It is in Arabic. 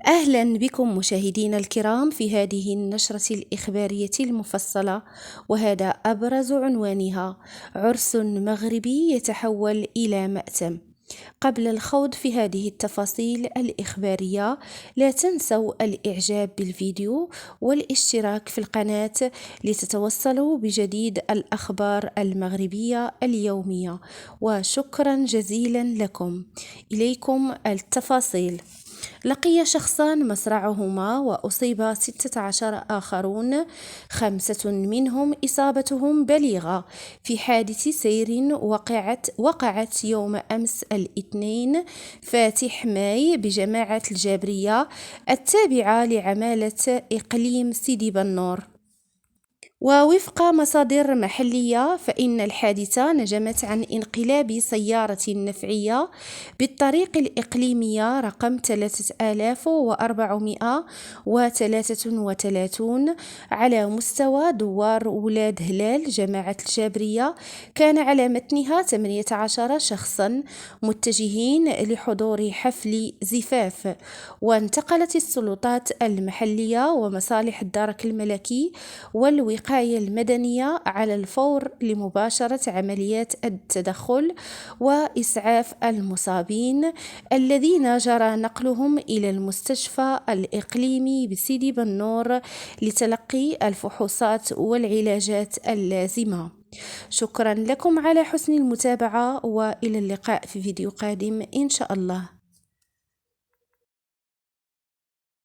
أهلا بكم مشاهدينا الكرام في هذه النشرة الإخبارية المفصلة، وهذا أبرز عنوانها: عرس مغربي يتحول إلى مأتم. قبل الخوض في هذه التفاصيل الإخبارية، لا تنسوا الإعجاب بالفيديو والاشتراك في القناة لتتوصلوا بجديد الأخبار المغربية اليومية، وشكرا جزيلا لكم. إليكم التفاصيل. لقي شخصان مصرعهما وأصيب 16 آخرون، 5 منهم إصابتهم بليغة في حادث سير وقعت يوم أمس الاثنين فاتح ماي بجماعة الجابرية التابعة لعمالة إقليم سيدي بنور. ووفق مصادر محلية، فإن الحادثة نجمت عن انقلاب سيارة نفعية بالطريق الإقليمية رقم 3433 على مستوى دوار ولاد هلال جماعة الجابرية. كان على متنها 18 شخصا متجهين لحضور حفل زفاف. وانتقلت السلطات المحلية ومصالح الدرك الملكي والوقاية المدنية على الفور لمباشرة عمليات التدخل وإسعاف المصابين، الذين جرى نقلهم إلى المستشفى الإقليمي بسيدي بنور لتلقي الفحوصات والعلاجات اللازمة. شكرا لكم على حسن المتابعة، وإلى اللقاء في فيديو قادم إن شاء الله.